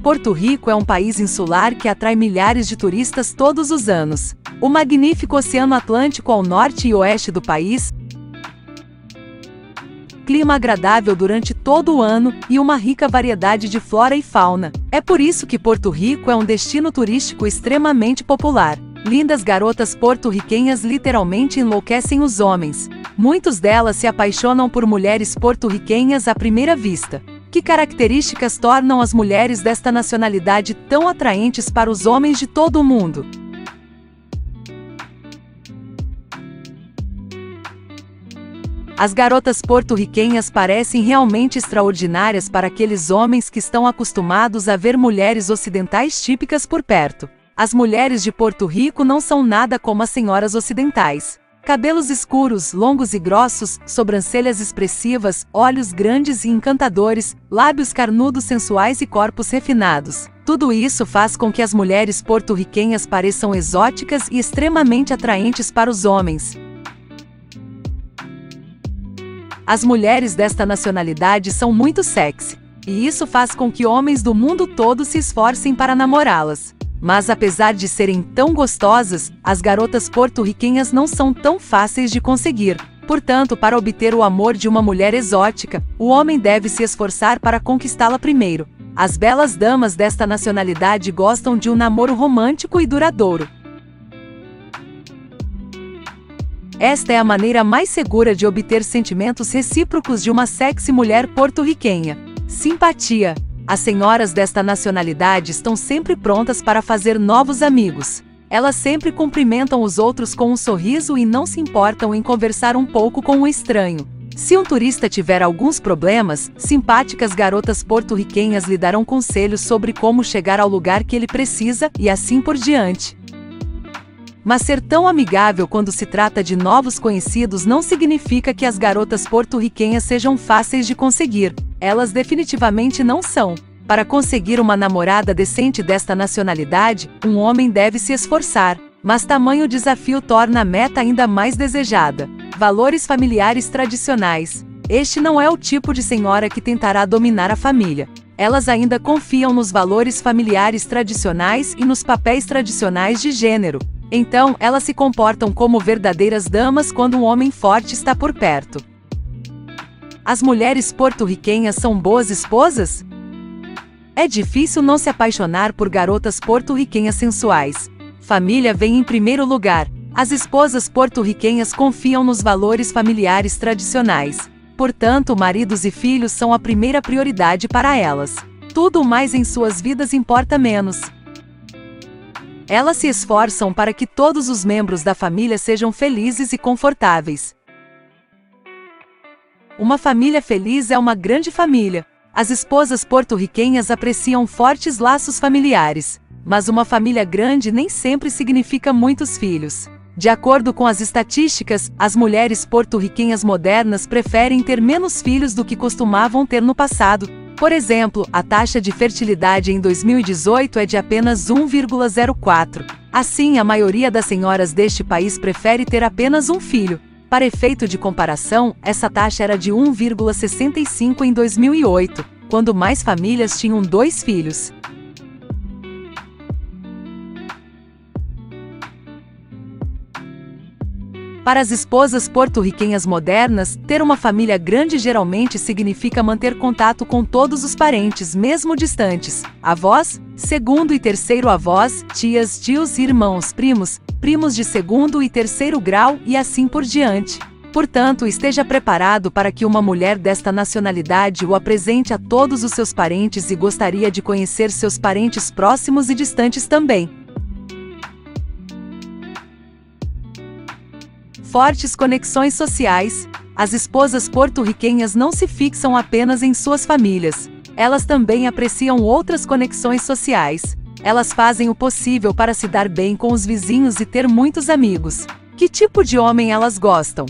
Porto Rico é um país insular que atrai milhares de turistas todos os anos. O magnífico Oceano Atlântico ao norte e oeste do país, clima agradável durante todo o ano e uma rica variedade de flora e fauna. É por isso que Porto Rico é um destino turístico extremamente popular. Lindas garotas porto-riquenhas literalmente enlouquecem os homens. Muitas delas se apaixonam por mulheres porto-riquenhas à primeira vista. Que características tornam as mulheres desta nacionalidade tão atraentes para os homens de todo o mundo? As garotas porto-riquenhas parecem realmente extraordinárias para aqueles homens que estão acostumados a ver mulheres ocidentais típicas por perto. As mulheres de Porto Rico não são nada como as senhoras ocidentais. Cabelos escuros, longos e grossos, sobrancelhas expressivas, olhos grandes e encantadores, lábios carnudos sensuais e corpos refinados. Tudo isso faz com que as mulheres porto-riquenhas pareçam exóticas e extremamente atraentes para os homens. As mulheres desta nacionalidade são muito sexy, e isso faz com que homens do mundo todo se esforcem para namorá-las. Mas apesar de serem tão gostosas, as garotas porto-riquenhas não são tão fáceis de conseguir. Portanto, para obter o amor de uma mulher exótica, o homem deve se esforçar para conquistá-la primeiro. As belas damas desta nacionalidade gostam de um namoro romântico e duradouro. Esta é a maneira mais segura de obter sentimentos recíprocos de uma sexy mulher porto-riquenha. Simpatia. As senhoras desta nacionalidade estão sempre prontas para fazer novos amigos. Elas sempre cumprimentam os outros com um sorriso e não se importam em conversar um pouco com um estranho. Se um turista tiver alguns problemas, simpáticas garotas porto-riquenhas lhe darão conselhos sobre como chegar ao lugar que ele precisa e assim por diante. Mas ser tão amigável quando se trata de novos conhecidos não significa que as garotas porto-riquenhas sejam fáceis de conseguir. Elas definitivamente não são. Para conseguir uma namorada decente desta nacionalidade, um homem deve se esforçar. Mas tamanho desafio torna a meta ainda mais desejada. Valores familiares tradicionais. Este não é o tipo de senhora que tentará dominar a família. Elas ainda confiam nos valores familiares tradicionais e nos papéis tradicionais de gênero. Então, elas se comportam como verdadeiras damas quando um homem forte está por perto. As mulheres porto-riquenhas são boas esposas? É difícil não se apaixonar por garotas porto-riquenhas sensuais. Família vem em primeiro lugar. As esposas porto-riquenhas confiam nos valores familiares tradicionais. Portanto, maridos e filhos são a primeira prioridade para elas. Tudo mais em suas vidas importa menos. Elas se esforçam para que todos os membros da família sejam felizes e confortáveis. Uma família feliz é uma grande família. As esposas porto-riquenhas apreciam fortes laços familiares. Mas uma família grande nem sempre significa muitos filhos. De acordo com as estatísticas, as mulheres porto-riquenhas modernas preferem ter menos filhos do que costumavam ter no passado. Por exemplo, a taxa de fertilidade em 2018 é de apenas 1,04. Assim, a maioria das senhoras deste país prefere ter apenas um filho. Para efeito de comparação, essa taxa era de 1,65 em 2008, quando mais famílias tinham 2 filhos. Para as esposas porto-riquenhas modernas, ter uma família grande geralmente significa manter contato com todos os parentes, mesmo distantes. Avós, segundo e terceiro avós, tias, tios, irmãos, primos, primos de segundo e terceiro grau e assim por diante. Portanto, esteja preparado para que uma mulher desta nacionalidade o apresente a todos os seus parentes e gostaria de conhecer seus parentes próximos e distantes também. Fortes conexões sociais. As esposas porto-riquenhas não se fixam apenas em suas famílias. Elas também apreciam outras conexões sociais. Elas fazem o possível para se dar bem com os vizinhos e ter muitos amigos. Que tipo de homem elas gostam?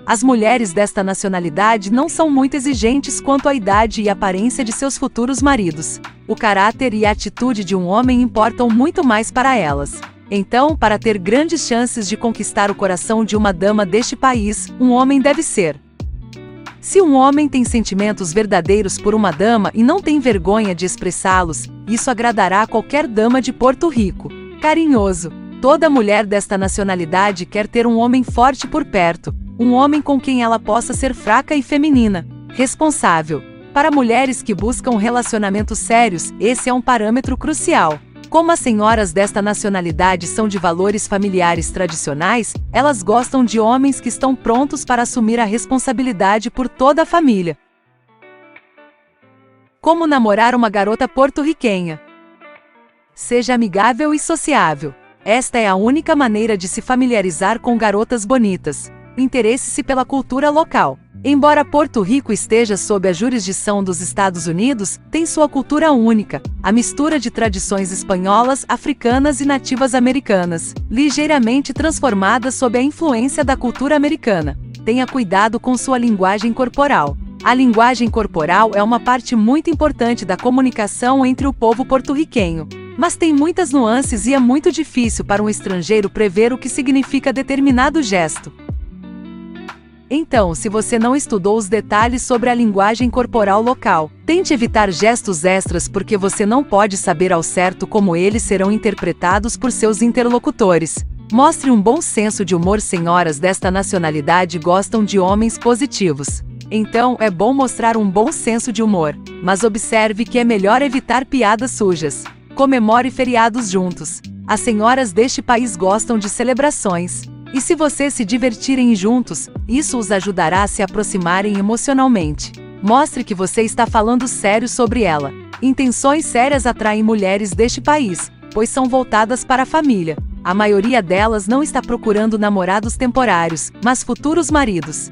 As mulheres desta nacionalidade não são muito exigentes quanto à idade e aparência de seus futuros maridos. O caráter e a atitude de um homem importam muito mais para elas. Então, para ter grandes chances de conquistar o coração de uma dama deste país, um homem deve ser Se um homem tem sentimentos verdadeiros por uma dama e não tem vergonha de expressá-los, isso agradará a qualquer dama de Porto Rico. Carinhoso. Toda mulher desta nacionalidade quer ter um homem forte por perto, um homem com quem ela possa ser fraca e feminina. Responsável. Para mulheres que buscam relacionamentos sérios, esse é um parâmetro crucial. Como as senhoras desta nacionalidade são de valores familiares tradicionais, elas gostam de homens que estão prontos para assumir a responsabilidade por toda a família. Como namorar uma garota porto-riquenha? Seja amigável e sociável. Esta é a única maneira de se familiarizar com garotas bonitas. Interesse-se pela cultura local. Embora Porto Rico esteja sob a jurisdição dos Estados Unidos, tem sua cultura única, a mistura de tradições espanholas, africanas e nativas americanas, ligeiramente transformadas sob a influência da cultura americana. Tenha cuidado com sua linguagem corporal. A linguagem corporal é uma parte muito importante da comunicação entre o povo porto-riquenho, mas tem muitas nuances e é muito difícil para um estrangeiro prever o que significa determinado gesto. Então, se você não estudou os detalhes sobre a linguagem corporal local, tente evitar gestos extras porque você não pode saber ao certo como eles serão interpretados por seus interlocutores. Mostre um bom senso de humor. Senhoras desta nacionalidade gostam de homens positivos. Então, é bom mostrar um bom senso de humor, mas observe que é melhor evitar piadas sujas. Comemore feriados juntos. As senhoras deste país gostam de celebrações. E se vocês se divertirem juntos, isso os ajudará a se aproximarem emocionalmente. Mostre que você está falando sério sobre ela. Intenções sérias atraem mulheres deste país, pois são voltadas para a família. A maioria delas não está procurando namorados temporários, mas futuros maridos.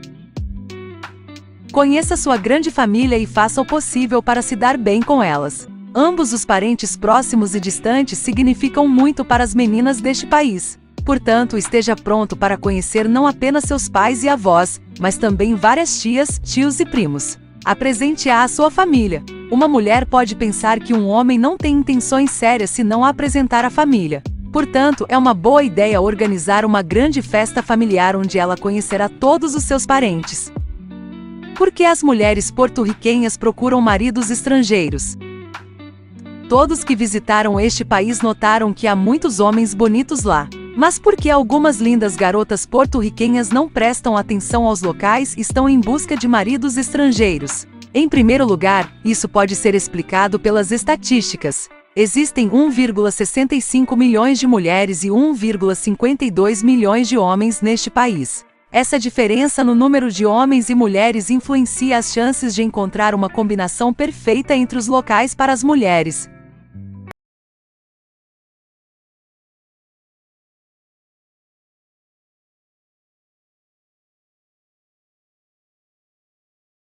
Conheça sua grande família e faça o possível para se dar bem com elas. Ambos os parentes próximos e distantes significam muito para as meninas deste país. Portanto, esteja pronto para conhecer não apenas seus pais e avós, mas também várias tias, tios e primos. Apresente-a à sua família. Uma mulher pode pensar que um homem não tem intenções sérias se não a apresentar à família. Portanto, é uma boa ideia organizar uma grande festa familiar onde ela conhecerá todos os seus parentes. Por que as mulheres porto-riquenhas procuram maridos estrangeiros? Todos que visitaram este país notaram que há muitos homens bonitos lá. Mas por que algumas lindas garotas porto-riquenhas não prestam atenção aos locais e estão em busca de maridos estrangeiros? Em primeiro lugar, isso pode ser explicado pelas estatísticas. Existem 1,65 milhões de mulheres e 1,52 milhões de homens neste país. Essa diferença no número de homens e mulheres influencia as chances de encontrar uma combinação perfeita entre os locais para as mulheres.